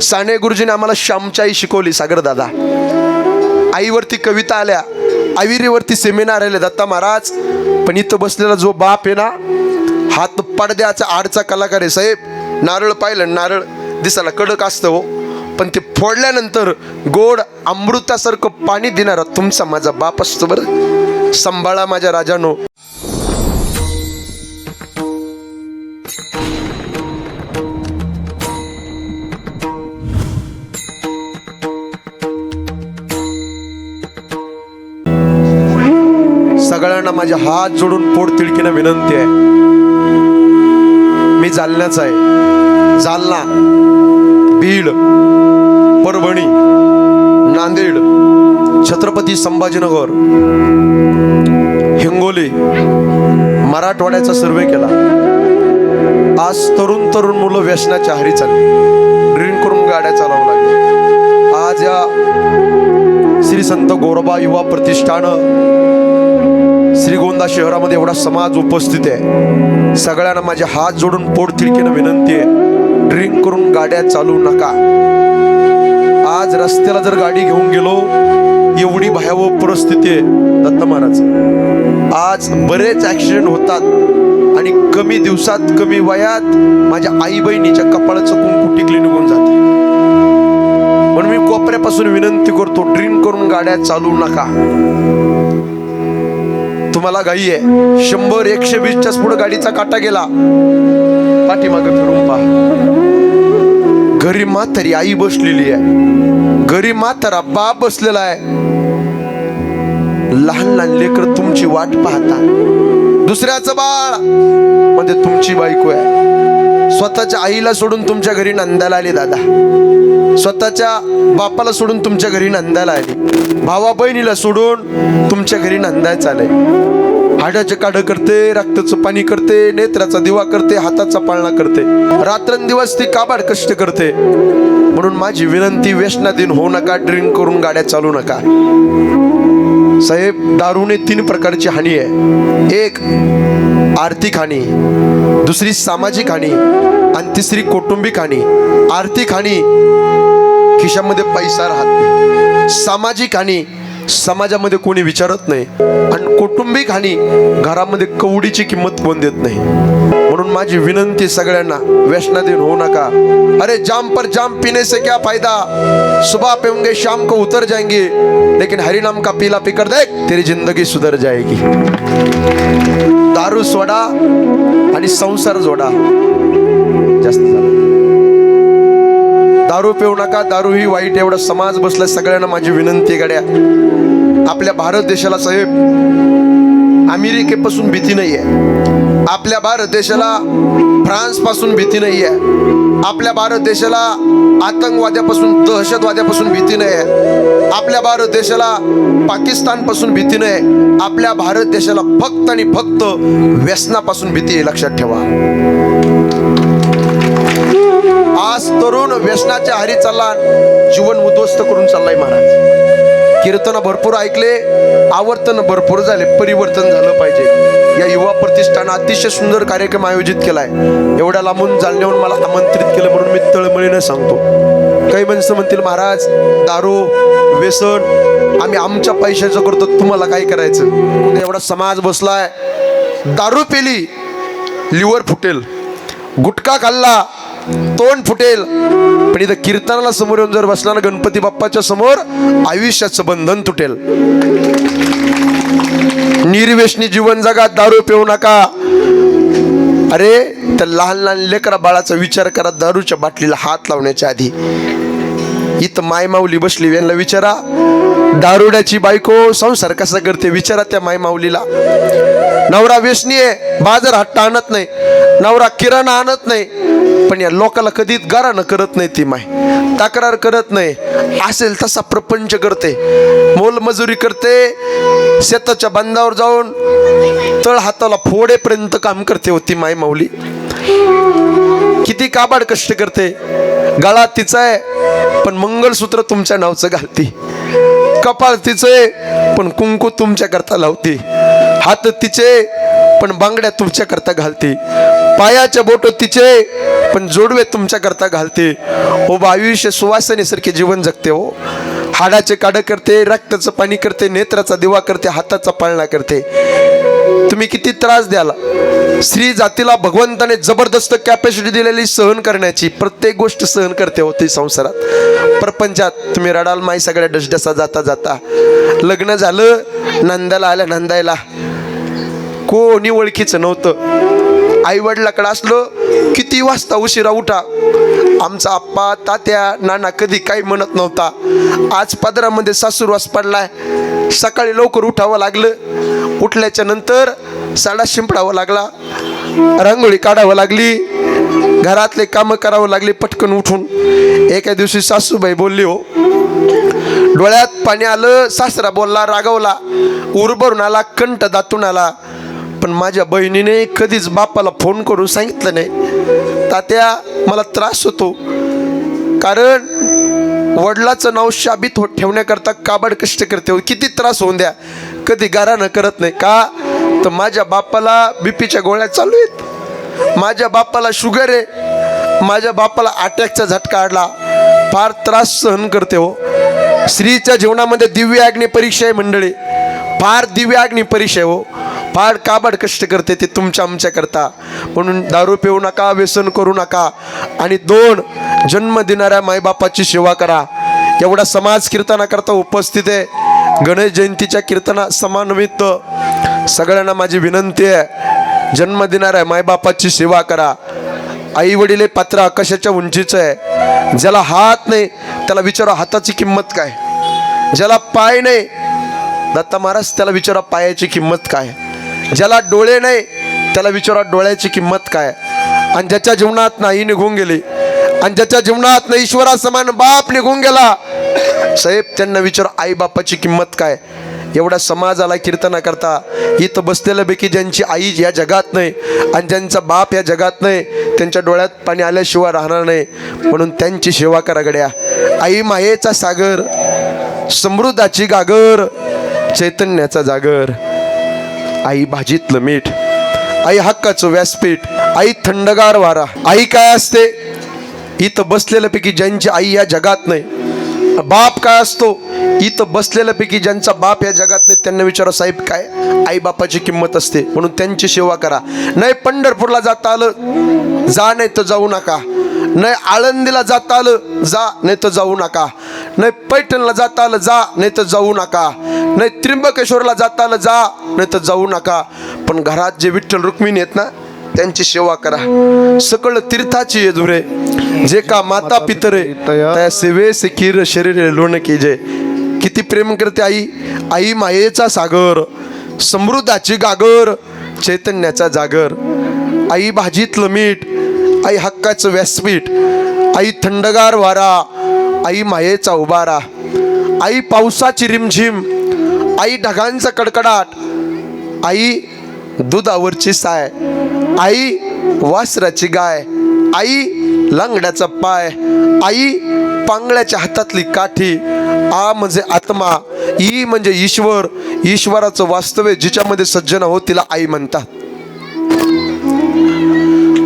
साने गुरुजीने आम्हाला श्यामची आई शिकवली, सागर दादा. आईवरती कविता आल्या, आविरीवरती सेमिनार आले दत्ता महाराज. पण इथं बसलेला जो बाप आहे ना, हात पडद्याचा आडचा कलाकार आहे साहेब. नारळ पाहिलं, नारळ दिसायला कडक असतं हो, पण ते फोडल्यानंतर गोड अमृतासारखं पाणी देणारा तुमचा माझा बाप असतो. बरं सांभाळा माझ्या राजानो. सगळ्यांना माझ्या हात जोडून पोटतिडकीनं विनंती आहे. मी जालन्याचा आहे. जालना, बीड, परभणी, नांदेड, छत्रपती संभाजीनगर, हिंगोली, मराठवाड्याचा सर्वे केला. आज तरुण मुलं व्यसनाच्या आहारी चालली, ड्रिंक करून गाड्या चालवू लागली. आज या श्री संत गोरोबा युवा प्रतिष्ठान श्रीगोंदा शहरामध्ये एवढा समाज उपस्थित आहे. सगळ्यांना माझे हात जोडून पोटतिडकीनं विनंती आहे, ड्रिंक करून गाड्या चालवू नका. आज रस्त्याला जर गाडी घेऊन गेलो, एवढी भयावह परिस्थिती आहे दत्त महाराज. आज बरेच ऍक्सिडेंट होतात आणि कमी दिवसात कमी वयात माझ्या आई बहिणीच्या कपाळाचं कुंकू टिकली निघून जाते. म्हणून मी कोपऱ्यापासून विनंती करतो, ड्रिंक करून गाड्या चालवू नका. तुम्हाला घाई आहे, 100-120च्या पुढे गाडीचा काटा गेला, पाठीमागे फिरून पहा. घरी म्हातारी आई बसलेली आहे, घरी म्हातारा बाप बसलेला आहे. लहान लहान लेकर तुमची वाट पाहता. दुसऱ्याचं बाळ म्हणजे तुमची बायको आहे. स्वतःच्या आईला सोडून तुमच्या घरी नंदाला आली दादा. स्वतःच्या बापाला सोडून तुमच्या घरी नंदाला आली. भावा बहिणीला सोडून तुमच्या घरी नंदायचं आलंय. हाडाचे काढ करते, रक्ताचं पाणी करते, नेत्राचा दिवा करते, हाताचा पाळणा करते, रात्रंदिवस ती काबाड कष्ट करते. म्हणून माझी विनंती, व्यसनाधीन होऊ नका, ड्रिंक करून गाड्या चालू नका. साहेब, दारूने 3 प्रकारची हानी आहे. एक आर्थिक हानी, दुसरी सामाजिक हानी आणि तिसरी कौटुंबिक हानी. आर्थिक हानी, खिशामध्ये पैसा राहत नाही. सामाजिक हानी, समाजामध्ये कोणी विचारत नाही. आणि कौटुंबिक हानी, घरामध्ये कवडीची किंमत कोण देत नाही. म्हणून माझी विनंती सगळ्यांना, व्यसनाधीन होऊ नका. अरे जाम पर जाम पीने से क्या फायदा, सुबह पीऊंगे शाम को उतर जाएंगे, लेकिन हरि नाम का पीला पीकर देख तेरी जिंदगी सुधर जाएगी. दारू सोडा आणि संसार जोडा. जास्त झालं. दारू पिऊ नका, दारू ही वाईट, एवढा समाज बसला. सगळ्यांना माझी विनंती गड्या, आपल्या भारत देशाला साहेब अमेरिकेपासून भीती नाहीये. आपल्या भारत देशाला फ्रान्स पासून भीती नाहीये. आपल्या भारत देशाला आतंकवाद्यापासून, दहशतवाद्यापासून भीती नाही. आपल्या भारत देशाला पाकिस्तान पासून भीती नाही. आपल्या भारत देशाला फक्त आणि फक्त व्यसनापासून भीती आहे, लक्षात ठेवा. आज तरुण व्यसनाच्या आहारी चालला, जीवन उद्ध्वस्त करून चाललाय महाराज. कीर्तन भरपूर ऐकले, आवर्तन भरपूर झाले, परिवर्तन झालं पाहिजे. या युवा प्रतिष्ठान अतिशय सुंदर कार्यक्रम आयोजित केलाय. एवढ्या लांबून जालन्याहून मला आमंत्रित केलं म्हणून मी तळमळीने सांगतो. काही माणसं म्हणतील, महाराज दारू व्यसन आम्ही आमच्या पैशाचं करतो, तुम्हाला काय करायचं. एवढा समाज बसलाय, दारू पेली लिव्हर फुटेल, गुटखा खाल्ला तोंड फुटेल, पण इथं कीर्तनाला समोर येऊन जर बसला ना गणपती बाप्पाच्या समोर, आयुष्याचं बंधन तुटेल. निर्व्यसनी जीवन जगा, दारू पिऊ नका. अरे त्या लहान लहान लेकरा बाळाचा विचार करा, दारूच्या बाटलीला हात लावण्याच्या आधी. इथं माय माऊली बसली, यांना विचारा दारुड्याची बायको संसार कसा करते, विचारा त्या माय माऊलीला. नवरा व्यसनी आहे, बाजार हट्टा आणत नाही, नवरा किराणा आणत नाही, पण या लोकाला कधीच गारानं करत नाही. ती माय तक्रार करत नाही, असेल तसा प्रपंच करते, मोलमजुरी करते, शेताच्या बांधावर जाऊन तळ हाताला फोडेपर्यंत काम करते होती माय माऊली. किती काबाड कष्ट करते. गळा तिचा आहे पण मंगळसूत्र तुमच्या नावचं घालती, कपाळ तिचे पण कुंकू तुमच्या करता लावते, हात तिचे पण बांगड्या तुमच्या करता घालते. पायाच्या बोट तिचे पण जोडवे तुमच्या करता घालते. हो आयुष्य सुवासनेसारखे जीवन जगते. हो हाडाचे काढ करते, रक्ताचं पाणी करते, नेत्राचा दिवा करते, हाताचा पाळणा करते. तुम्ही किती त्रास द्याल. स्त्री जातीला भगवंताने जबरदस्त कॅपॅसिटी दिलेली सहन करण्याची. प्रत्येक गोष्ट सहन करते होती संसारात. प्रपंचात तुम्ही रडाल माई सगळ्या डसडसा जाता जाता. लग्न झालं, नंदाला आल्या, नंदायला कोणी ओळखीचं नव्हतं. आई वडिलाकडे असलो किती वाजता उशिरा उठा. आमचा आप्पा तात्या नाना कधी काही म्हणत नव्हता. आज पदरामध्ये सासूरवास पडलाय. सकाळी लवकर उठावं लागलं. उठल्याच्या नंतर साडा शिंपडावं लागला, रांगोळी काढावं लागली, घरातले कामं करावं लागली पटकन उठून. एका दिवशी सासूबाई बोलली, हो डोळ्यात पाणी आलं. सासरा बोलला, रागवला, उरभरून आला, कंठ दातून आला. पण माझ्या बहिणीने कधीच बापाला फोन करून सांगितलं नाही, तात्या मला त्रास होतो. कारण वडिलाचं नाव शाबित ठेवण्याकरता काबड कष्ट करते. किती त्रास होऊन द्या, कधी गारानं करत नाही. का तर माझ्या बापाला बीपीच्या गोळ्या चालू आहेत, माझ्या बापाला शुगर आहे, माझ्या बापाला अटॅकचा झटका आडला. फार त्रास सहन करते. हो स्त्रीच्या जीवनामध्ये दिव्य अग्नी परीक्षा आहे मंडळी. फार दिव्य अग्नी परीक्षा आहे. हो फार काबड कष्ट करते ते तुमच्या आमच्या करता. म्हणून दारू पिऊ नका, व्यसन करू नका. आणि 2 जन्म देणाऱ्या मायबापाची सेवा करा. एवढा समाज कीर्तनाकरता उपस्थित आहे. गणेश जयंतीच्या कीर्तना समानिमित्त सगळ्यांना माझी विनंती आहे, जन्म देणाऱ्या मायबापाची सेवा करा. आई वडील पात्र आकाशाच्या उंचीचं आहे. ज्याला हात नाही त्याला विचारा हाताची किंमत काय. ज्याला पाय नाही दत्ता महाराज त्याला विचारा पायाची किंमत काय. ज्याला डोळे नाही त्याला विचारा डोळ्याची किंमत काय. आणि ज्याच्या जीवनात नाही निघून गेली आणि ज्याच्या जीवनात नाही ईश्वरा समान बाप निघून गेला साहेब, त्यांना विचारा आई बापाची किंमत काय. एवढा समाजाला कीर्तना करता. इथं बसलेल्यापैकी ज्यांची आई या जगात नाही आणि ज्यांचा बाप या जगात नाही, त्यांच्या डोळ्यात पाणी आल्याशिवाय राहणार नाही. म्हणून त्यांची सेवा करा गड्या. आई मायेचा सागर, समृद्धाची गागर, चैतन्याचा जागर. आई भाजीतलं मीठ, आई हक्काचं व्यासपीठ, आई थंडगार वारा. आई काय असते. इथं बसलेल्यापैकी ज्यांची आई या जगात नाही. बाप काय असतो. इथं बसलेल्यापैकी ज्यांचा बाप या जगात नाही त्यांना विचारा साहेब काय आई बापाची किंमत असते. म्हणून त्यांची सेवा करा. नाही पंढरपूरला जाता आलं जा, नाही तर जाऊ नका. नाही आळंदीला जाता आलं जा, नाही तर जाऊ नका. नाही पैठणला जाता आलं जा, नाही तर जाऊ नका. नाही त्र्यंबकेश्वरला जाता आलं जा, नाही तर जाऊ नका. पण घरात जे विठ्ठल रुक्मिणी आहेत ना त्यांची सेवा करा. सकळ तीर्थाची येधुरे जे का माता पितरे त्या सेवे सिखीर शरीर लोण कीजे. किती प्रेम करते आई. आई मायेचा सागर, समृद्धाची गागर, चैतन्याचा जागर. आई भाजीतलं मीठ, आई हक्काचं व्यासपीठ, आई थंडगार वारा, आई मायेचा उबारा. आई पावसाची रिमझिम, आई ढगांचा कडकडाट, आई दुधावरची साय, आई वासराची गाय, आई लंगड्याचा पाय, आई पांगळ्याच्या हातातली काठी. आ म्हणजे आत्मा, ई म्हणजे ईश्वर, ईश्वराचं वास्तव्य जिच्यामध्ये सज्जन हो तिला आई म्हणतात.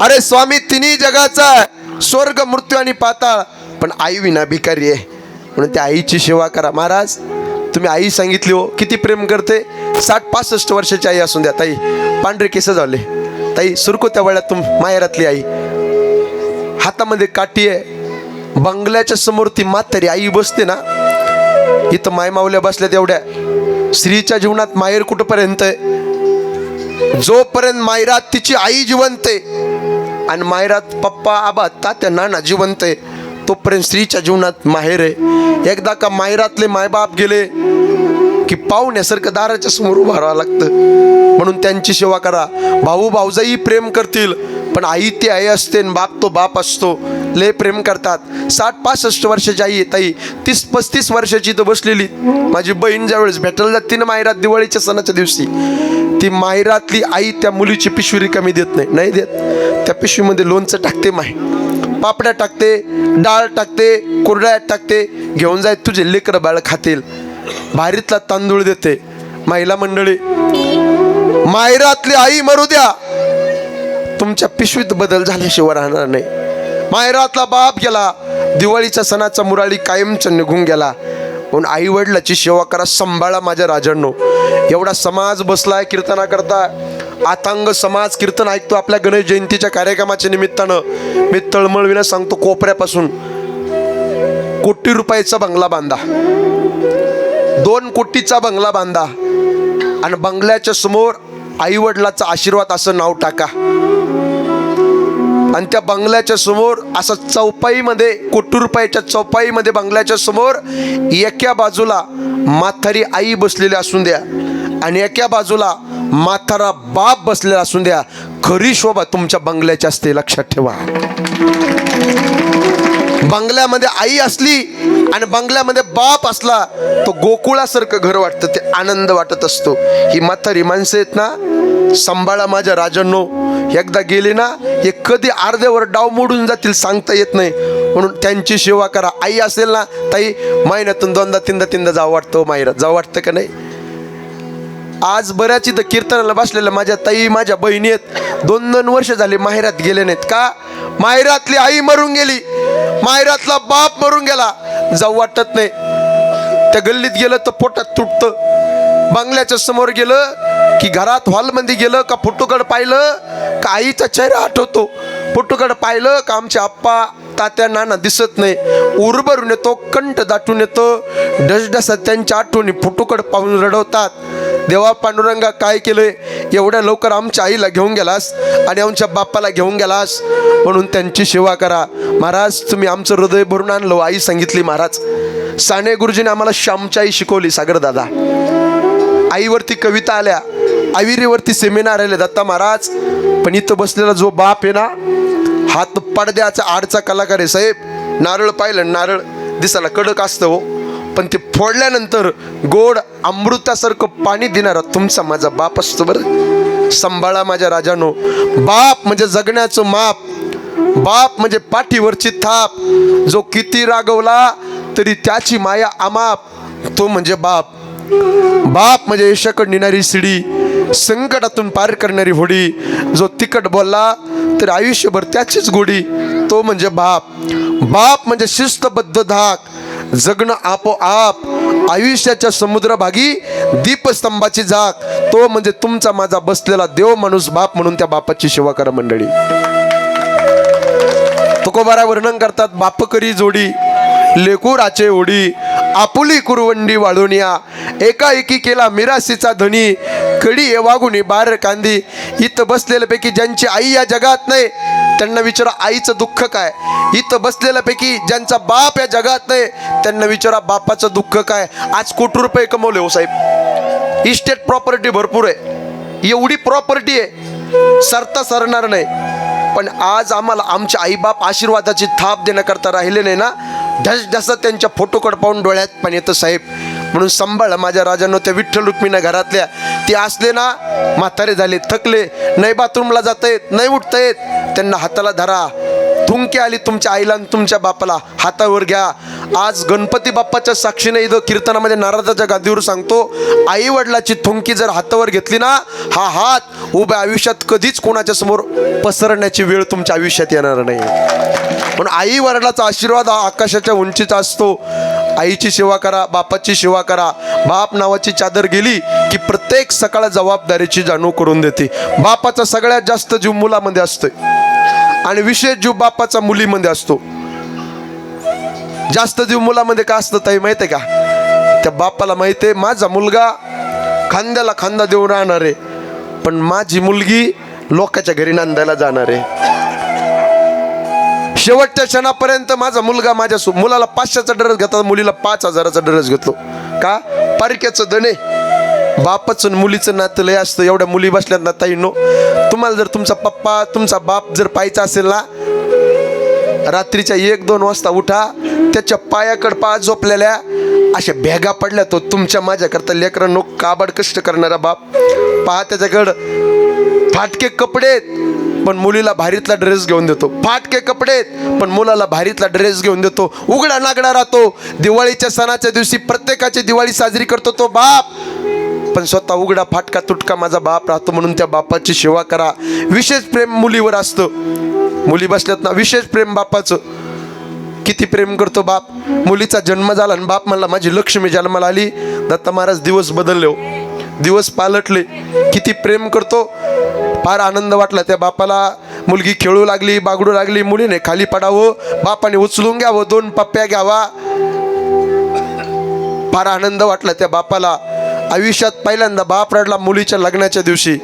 अरे स्वामी तिन्ही जगाचा स्वर्ग मृत्यू आणि पाताळ, पण आई विना भिकारी आहे. म्हणून त्या आईची सेवा करा. महाराज तुम्ही आई सांगितली हो, किती प्रेम करते. 60-65 वर्षाची आई असून द्या. ताई पांढरे केस झाले, ताई सुरकुत्या वळ्यात तुम माहेरातली आई, हातामध्ये काठी आहे. बंगल्याच्या समोर ती म्हातारी आई बसते ना. इथं माय मावल्या बसल्यात एवढ्या. स्त्रीच्या जीवनात माहेर कुठपर्यंत आहे. जोपर्यंत मायरात तिची आई जिवंत आहे आणि मायरात पप्पा आबा तात्या नाना जिवंत आहे तोपर्यंत स्त्रीच्या जीवनात माहेर आहे. एकदा का मायरातले मायबाप गेले की पाहुण्यासारखं दाराच्या समोर उभं राहावं लागतं. म्हणून त्यांची सेवा करा. भाऊ भाऊजाई प्रेम करतील पण आई ती आई असते आणि बाप तो बाप असतो. लय प्रेम करतात. 60-65 वर्षाची आई आहे ताई. 30-35 वर्षाची तर बसलेली माझी बहीण ज्यावेळेस भेटायला जाते ना माहेरात दिवाळीच्या सणाच्या दिवशी, ती माहेरातली आई त्या मुलीची पिशवी रिकामी देत नाही देत. त्या पिशवीमध्ये लोणचं टाकते, माय पापड्या टाकते, डाळ टाकते, कुरड्या टाकते, घेऊन जाय तुझे लेकरं बाळ खातील. भारीतला तांदूळ देते. महिला मंडळी माहेरातली आई मरू द्या तुमच्या पिशवीत बदल झाल्याशिवाय राहणार नाही. माहेरातला बाप गेला, दिवाळीच्या सणाचा मुराळी कायमचा निघून गेला. म्हणून आई वडिलाची सेवा करा, सांभाळा माझ्या राजांनो. एवढा समाज बसलाय कीर्तना करता, आतांग समाज कीर्तन ऐकतो आपल्या गणेश जयंतीच्या कार्यक्रमाच्या निमित्तानं. मी तळमळवीनं सांगतो, कोपऱ्यापासून कोटी रुपयाचा बंगला बांधा, 2 कोटीचा बंगला बांधा आणि बंगल्याच्या समोर आई वडिलाचा आशीर्वाद असं नाव टाका. आणि त्या बंगल्याच्या समोर असं चौपाईमध्ये, कोटी रुपयाच्या चौपाईमध्ये बंगल्याच्या समोर एका बाजूला म्हातारी आई बसलेली असून द्या आणि एका बाजूला म्हातारा बाप बसलेला असून द्या. खरी शोभा तुमच्या बंगल्याची असते, लक्षात ठेवा. बंगल्यामध्ये आई असली आणि बंगल्यामध्ये बाप असला तो गोकुळासारखं घर वाटतं, ते आनंद वाटत असतो. ही म्हातारी माणसं आहेत ना, सांभाळा माझ्या राजांनो. एकदा गेले ना, हे कधी अर्ध्यावर डाव मोडून जातील सांगता येत नाही. म्हणून त्यांची सेवा करा. आई असेल ना ताई, महिन्यातून 2दा-3दा जावं वाटतं माहेरात, जावं वाटतं का नाही? आज बऱ्याच इथं कीर्तनाला बसलेल्या माझ्या ताई, माझ्या बहिणी आहेत, 2-2 वर्ष झाले माहेरात गेले नाहीत. का? माहेरातली आई मरून गेली, माहेरातला बाप मरून गेला, जाऊ वाटत नाही. त्या गल्लीत गेलं तर पोटात तुटतं. बंगल्याच्या समोर गेलं की, घरात हॉलमध्ये गेलं का फोटोकडे पाहिलं का आईचा चेहरा आठवतो, फोटोकडे पाहिलं का आमचे आप्पा तात्या नाना दिसत नाही. उरभरून येतो, कंठ दाटून येतो, डसडसात त्यांच्या आठवणी फोटोकडे पाहून रडवतात. देवा पांडुरंगा, काय केलंय? एवढ्या लवकर आमच्या आईला घेऊन गेलास आणि आमच्या बाप्पाला घेऊन गेलास. म्हणून त्यांची सेवा करा. महाराज, तुम्ही आमचं हृदय भरून आणलं. आई सांगितली महाराज, साने गुरुजीने आम्हाला श्यामची आई शिकवली, सागर दादा. आईवरती कविता आल्या, आविरीवरती सेमिनार आले दत्ता महाराज. पण इथं बसलेला जो बाप आहे ना, हात पडद्याचा आडचा कलाकार आहे साहेब. नारळ पाहिलं, नारळ दिसायला कडक असतं हो, पण ते फोडल्यानंतर गोड अमृतासारखं पाणी देणारा तुमचा माझा बाप असतो. बरं, सांभाळा माझ्या राजानो. बाप म्हणजे जगण्याचं माप, बाप म्हणजे पाठीवरची थाप. जो किती रागवला तरी त्याची माया अमाप, तो म्हणजे बाप. बाप म्हणजे यशाकडे नेणारी शिडी, संकटातून पार करणारी होडी. जो तिखट बोलला तर आयुष्यभर त्याचीच गोडी, तो म्हणजे बाप. बाप म्हणजे शिस्तबद्ध धाक, जगणं आपोआप, आयुष्याच्या समुद्रभागी दीपस्तंभाची झाक. तो म्हणजे तुमचा माझा बसलेला देव माणूस बाप. म्हणून त्या बापाची सेवा करा मंडळी. तुकोबारा वर्णन करतात, बाप करी जोडी लेकुराचे ओढी, आपुली कुरवंडी वाळुनिया, एकाएकी केला मिरासीचा धनी, कडी ये वागुनी बार कांदी. इथं बसलेल्यापैकी ज्यांची आई या जगात नाही त्यांना विचारा आईचं दुःख काय. इथं बसलेल्यापैकी ज्यांचा बाप या जगात नाही त्यांना विचारा बापाचं दुःख काय. आज कोटी रुपये कमवले हो साहेब, इस्टेट प्रॉपर्टी भरपूर आहे, एवढी प्रॉपर्टी आहे सरता सरणार नाही. पण आज आम्हाला आमचे आईबाप आशीर्वादाची थाप देण्याकरता राहिले नाही ना, ढसढसत त्यांच्या फोटोकडे पाहून डोळ्यात पाणी येतं साहेब. म्हणून सांभाळ माझ्या राजांनो. त्या विठ्ठल रुक्मिणी घरातल्या ते असले ना, म्हातारे झाले, थकले, नाही बाथरूमला जाता येत, नाही उठता येत, त्यांना हाताला धरा. थुंकी आली तुमच्या आईला आणि तुमच्या बापाला, हातावर घ्या. आज गणपती बाप्पाच्या साक्षीने इथं कीर्तनामध्ये नारदाच्या गादीवर सांगतो, आई वडिलाची थुंकी जर हातावर घेतली ना, हा हात उभ्या आयुष्यात कधीच कोणाच्या समोर पसरण्याची वेळ तुमच्या आयुष्यात येणार नाही. पण आई वडिलाचा आशीर्वाद हा आकाशाच्या उंचीचा असतो. आईची सेवा करा, बापाची सेवा करा. बाप नावाची चादर गेली की प्रत्येक सकाळ जबाबदारीची जाणीव करून देते. बापाचा सगळ्यात जास्त जीव मुलामध्ये असतोय आणि विशेष जीव बापाचा मुलीमध्ये असतो. जास्त जीव मुलामध्ये का असतं ताई माहिती आहे का? त्या बापाला माहिती आहे माझा मुलगा खांद्याला खांदा देऊन राहणार आहे, पण माझी मुलगी लोकांच्या घरी नांदायला जाणार आहे. शेवटच्या क्षणापर्यंत माझा मुलगा माझ्या मुलाला 500चा ड्रेस घेतला, मुलीला 5000चा ड्रेस घेतलो. का? पारक्याचं दणे. बापाचं मुलीचं नातं लय असतं. एवढ्या मुली बसल्यात ना ताईंनो, तुम्हाला जर तुमचा पप्पा तुमचा बाप जर पाहायचा असेल ना, रात्रीच्या 1-2 वाजता उठा, त्याच्या पायाकडे पा झोपलेल्या अशा भेगा पडल्या. तो तुमच्या माझ्याकरता लेकरांनो काबाड कष्ट करणारा बाप पहा. त्याच्याकडं फाटके कपडे पण मुलीला भारीतला ड्रेस घेऊन देतो, फाटके कपडे पण मुलाला भारीतला ड्रेस घेऊन देतो. उघडा नागडा राहतो. दिवाळीच्या सणाच्या दिवशी प्रत्येकाची दिवाळी साजरी करतो तो बाप. पण स्वतः उघडा फाटका तुटका माझा बाप राहतो म्हणून त्या बापाची सेवा करा. विशेष प्रेम मुलीवर असतं. मुली बसल्यात ना, विशेष प्रेम बापाचं. किती प्रेम करतो बाप. मुलीचा जन्म झाला आणि बाप म्हणला माझी लक्ष्मी जन्माला आली. दत्ता महाराज दिवस बदलले हो, दिवस पालटले. किती प्रेम करतो. फार आनंद वाटला त्या बापाला. मुलगी खेळू लागली, बागडू लागली. मुलीने खाली पडावं, बापाने उचलून घ्यावं, 2 पप्प्या घ्यावा. फार आनंद वाटला त्या बापाला. आयुष्यात पहिल्यांदा बाप रडला मुलीच्या लग्नाच्या दिवशी.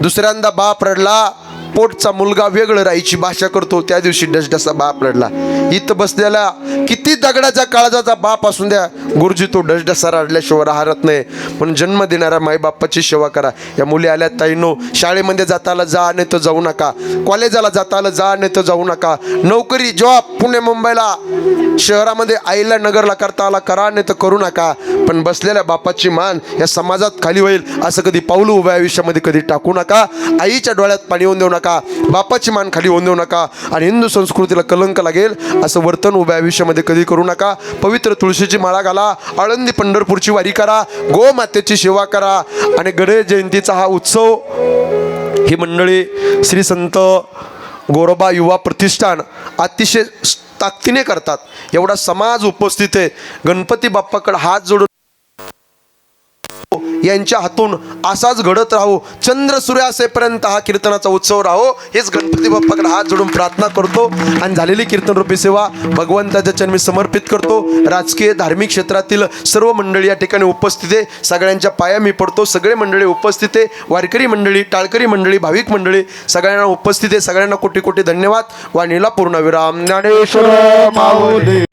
दुसऱ्यांदा बाप रडला पोटचा मुलगा वेगळं राहायची भाषा करतो त्या दिवशी डसडसा बाप रडला. इथं बसलेला किती दगडाच्या काळजाचा बाप असून द्या, गुरुजी तो डसडसा रडल्याशिवाय राहत नाही. पण जन्म देणाऱ्या माईबापाची सेवा करा. या मुली आल्या ताईनो, शाळेमध्ये जाताला जा नाही तर जाऊ नका, कॉलेजाला जाताला जा नाही तर जाऊ नका, नोकरी जॉब पुणे मुंबईला शहरामध्ये आईला नगरला करता आला करा नाही तर करू नका. पण बसलेल्या बापाची मान या समाजात खाली होईल असं कधी पाऊल उभ्या आयुष्यामध्ये कधी टाकू नका. आईच्या डोळ्यात पाणी होऊन देऊ नका, बापाची मान खाली होऊन देऊ नका आणि हिंदू संस्कृतीला कलंक लागेल असं वर्तन उभ्या आयुष्यामध्ये कधी करू नका. पवित्र तुळशीची माळा घाला, आळंदी पंढरपूरची वारी करा, गोमातेची सेवा करा आणि गणेश जयंतीचा हा उत्सव ही मंडळी श्री संत गोरोबा युवा प्रतिष्ठान अतिशय ताकदीने करतात. एवढा समाज उपस्थित आहे. गणपती बाप्पाकडे हात जोडून यांच्या हातून असाच घडत राहो, चंद्र सूर्य असेपर्यंत हा कीर्तनाचा उत्सव राहो, हेच गणपती बाप्पाकडे हात जोडून प्रार्थना करतो. आणि झालेली कीर्तन रूपी सेवा भगवंताच्या चरणी समर्पित करतो. राजकीय धार्मिक क्षेत्रातील सर्व मंडळी या ठिकाणी उपस्थित आहे. सगळ्यांच्या पाया मी पडतो. सगळे मंडळी उपस्थित आहे. वारकरी मंडळी, टाळकरी मंडळी, भाविक मंडळी सगळ्यांना उपस्थित आहे. सगळ्यांना कोटी कोटी धन्यवाद. वाणीला पूर्णविराम. ज्ञानेश्वर माऊली.